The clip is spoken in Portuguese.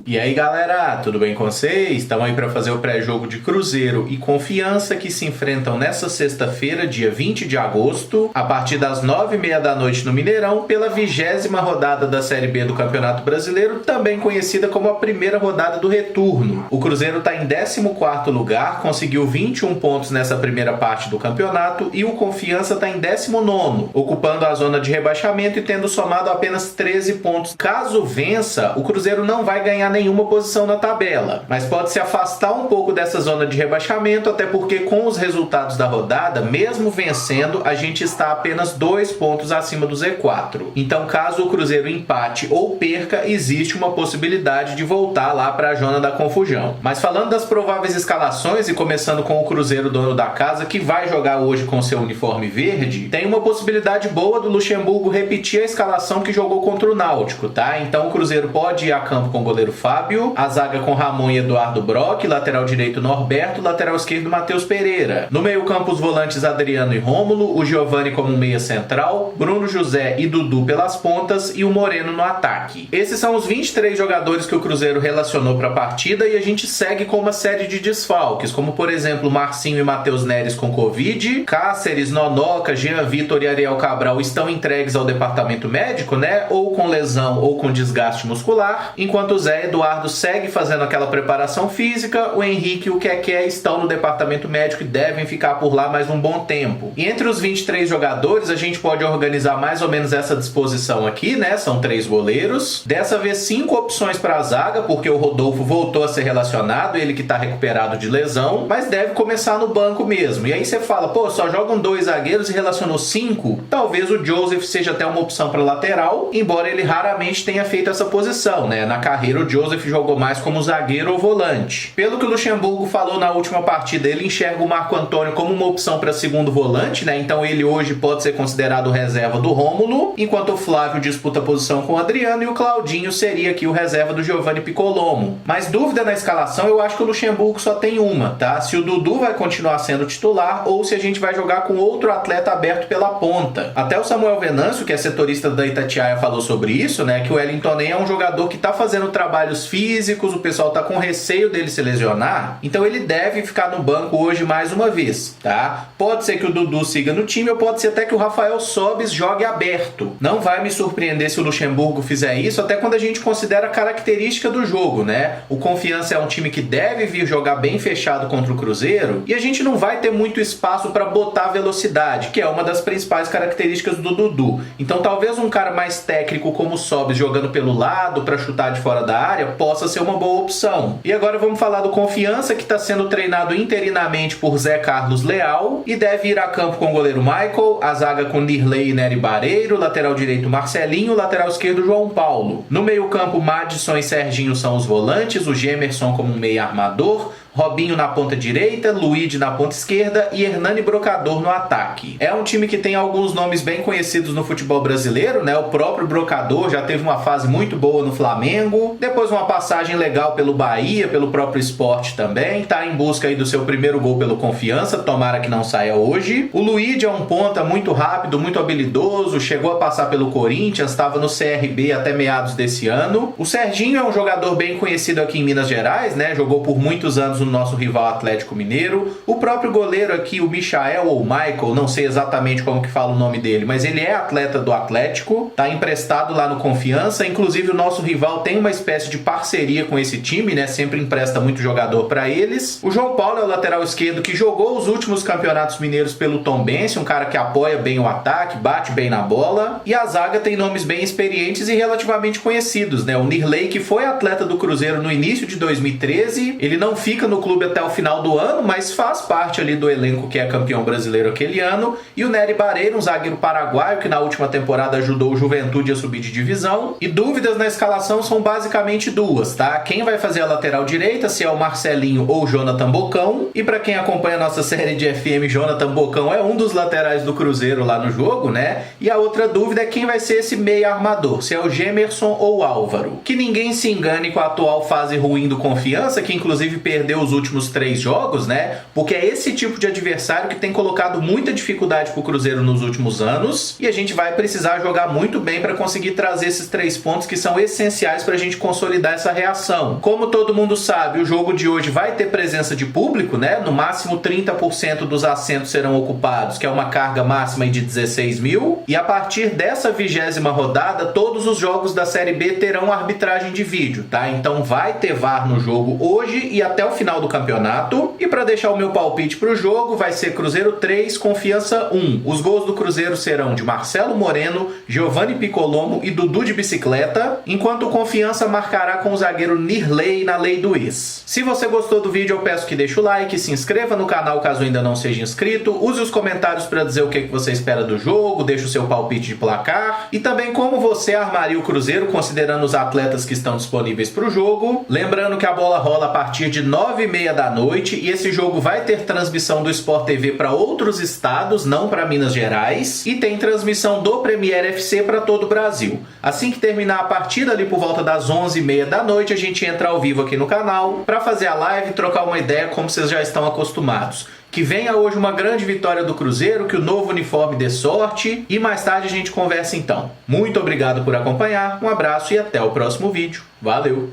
E aí galera, tudo bem com vocês? Estamos aí para fazer o pré-jogo de Cruzeiro e Confiança que se enfrentam nessa sexta-feira, dia 20 de agosto, a partir das 9h30 da noite no Mineirão, pela 20ª rodada da Série B do Campeonato Brasileiro, também conhecida como a primeira rodada do retorno. O Cruzeiro está em 14º lugar, conseguiu 21 pontos nessa primeira parte do campeonato, e o Confiança está em 19º, ocupando a zona de rebaixamento e tendo somado apenas 13 pontos. Caso vença, o Cruzeiro não vai ganhar nenhuma posição na tabela, mas pode se afastar um pouco dessa zona de rebaixamento, até porque com os resultados da rodada, mesmo vencendo, a gente está apenas 2 pontos acima do Z4. Então, caso o Cruzeiro empate ou perca, existe uma possibilidade de voltar lá para a zona da confusão. Mas falando das prováveis escalações e começando com o Cruzeiro, dono da casa, que vai jogar hoje com seu uniforme verde, tem uma possibilidade boa do Luxemburgo repetir a escalação que jogou contra o Náutico, tá? Então o Cruzeiro pode ir a campo com o goleiro Fábio, a zaga com Ramon e Eduardo Brock, lateral direito Norberto, lateral esquerdo Matheus Pereira. No meio-campo, os volantes Adriano e Rômulo, o Giovani como meia central, Bruno José e Dudu pelas pontas e o Moreno no ataque. Esses são os 23 jogadores que o Cruzeiro relacionou para a partida, e a gente segue com uma série de desfalques, como por exemplo Marcinho e Matheus Neres com Covid, Cáceres, Nonoca, Jean Vitor e Ariel Cabral estão entregues ao departamento médico, né? Ou com lesão ou com desgaste muscular, enquanto o Zé Eduardo segue fazendo aquela preparação física, o Henrique e o Keké estão no departamento médico e devem ficar por lá mais um bom tempo. E entre os 23 jogadores, a gente pode organizar mais ou menos essa disposição aqui, né? São 3 goleiros. Dessa vez 5 opções para a zaga, porque o Rodolfo voltou a ser relacionado, ele que está recuperado de lesão, mas deve começar no banco mesmo. E aí você fala, pô, só jogam 2 zagueiros e relacionou 5? Talvez o Joseph seja até uma opção para lateral, embora ele raramente tenha feito essa posição, né? Na carreira o Joseph jogou mais como zagueiro ou volante. Pelo que o Luxemburgo falou na última partida, ele enxerga o Marco Antônio como uma opção para segundo volante, né? Então ele hoje pode ser considerado reserva do Rômulo, enquanto o Flávio disputa a posição com o Adriano e o Claudinho seria aqui o reserva do Giovani Piccolomo. Mas dúvida na escalação, eu acho que o Luxemburgo só tem uma, tá? Se o Dudu vai continuar sendo titular ou se a gente vai jogar com outro atleta aberto pela ponta. Até o Samuel Venâncio, que é setorista da Itatiaia, falou sobre isso, né? Que o Wellington é um jogador que tá fazendo trabalhos físicos, o pessoal tá com receio dele se lesionar, então ele deve ficar no banco hoje mais uma vez, tá? Pode ser que o Dudu siga no time ou pode ser até que o Rafael Sobis jogue aberto. Não vai me surpreender se o Luxemburgo fizer isso, até quando a gente considera a característica do jogo, né? O Confiança é um time que deve vir jogar bem fechado contra o Cruzeiro e a gente não vai ter muito espaço para botar velocidade, que é uma das principais características do Dudu. Então talvez um cara mais técnico como o Sobis jogando pelo lado para chutar de fora da área possa ser uma boa opção. E agora vamos falar do Confiança, que está sendo treinado interinamente por Zé Carlos Leal e deve ir a campo com o goleiro Michael, a zaga com Nirley e Nery Bareiro, lateral direito Marcelinho, lateral esquerdo João Paulo. No meio-campo, Madison e Serginho são os volantes, o Gemerson como meia armador, Robinho na ponta direita, Luigi na ponta esquerda e Hernani Brocador no ataque. É um time que tem alguns nomes bem conhecidos no futebol brasileiro, né? O próprio Brocador já teve uma fase muito boa no Flamengo, depois uma passagem legal pelo Bahia, pelo próprio Sport também, tá em busca aí do seu primeiro gol pelo Confiança, tomara que não saia hoje. O Luigi é um ponta muito rápido, muito habilidoso, chegou a passar pelo Corinthians, estava no CRB até meados desse ano. O Serginho é um jogador bem conhecido aqui em Minas Gerais, né? Jogou por muitos anos no nosso rival Atlético Mineiro. O próprio goleiro aqui, o Michael ou Michael, não sei exatamente como que fala o nome dele, mas ele é atleta do Atlético, tá emprestado lá no Confiança, inclusive o nosso rival tem uma espécie de parceria com esse time, né? Sempre empresta muito jogador para eles. O João Paulo é o lateral esquerdo que jogou os últimos campeonatos mineiros pelo Tombense, um cara que apoia bem o ataque, bate bem na bola, e a zaga tem nomes bem experientes e relativamente conhecidos, né? O Nirley, que foi atleta do Cruzeiro no início de 2013, ele não fica no clube até o final do ano, mas faz parte ali do elenco que é campeão brasileiro aquele ano, e o Nery Bareiro, um zagueiro paraguaio que na última temporada ajudou o Juventude a subir de divisão. E dúvidas na escalação são basicamente duas, tá? Quem vai fazer a lateral direita, se é o Marcelinho ou o Jonathan Bocão, e para quem acompanha a nossa série de FM, Jonathan Bocão é um dos laterais do Cruzeiro lá no jogo, né? E a outra dúvida é quem vai ser esse meia armador, se é o Gemerson ou o Álvaro. Que ninguém se engane com a atual fase ruim do Confiança, que inclusive perdeu os últimos 3 jogos, né? Porque é esse tipo de adversário que tem colocado muita dificuldade pro Cruzeiro nos últimos anos, e a gente vai precisar jogar muito bem para conseguir trazer esses 3 pontos que são essenciais para a gente consolidar essa reação. Como todo mundo sabe, o jogo de hoje vai ter presença de público, né? No máximo 30% dos assentos serão ocupados, que é uma carga máxima de 16 mil, e a partir dessa 20ª rodada, todos os jogos da Série B terão arbitragem de vídeo, tá? Então vai ter VAR no jogo hoje e até o final do campeonato. E para deixar o meu palpite pro jogo, vai ser Cruzeiro 3, Confiança 1. Os gols do Cruzeiro serão de Marcelo Moreno, Giovanni Piccolomo e Dudu de bicicleta, enquanto o Confiança marcará com o zagueiro Nirley na lei do ex. Se você gostou do vídeo, eu peço que deixe o like, se inscreva no canal caso ainda não seja inscrito, use os comentários para dizer o que você espera do jogo, deixe o seu palpite de placar e também como você armaria o Cruzeiro considerando os atletas que estão disponíveis para o jogo. Lembrando que a bola rola a partir de 9h30 da noite e esse jogo vai ter transmissão do Sport TV para outros estados, não para Minas Gerais, e tem transmissão do Premier FC para todo o Brasil. Assim que terminar a partida, ali por volta das 11h30 da noite, a gente entra ao vivo aqui no canal para fazer a live e trocar uma ideia como vocês já estão acostumados. Que venha hoje uma grande vitória do Cruzeiro, que o novo uniforme dê sorte e mais tarde a gente conversa então. Muito obrigado por acompanhar, um abraço e até o próximo vídeo. Valeu!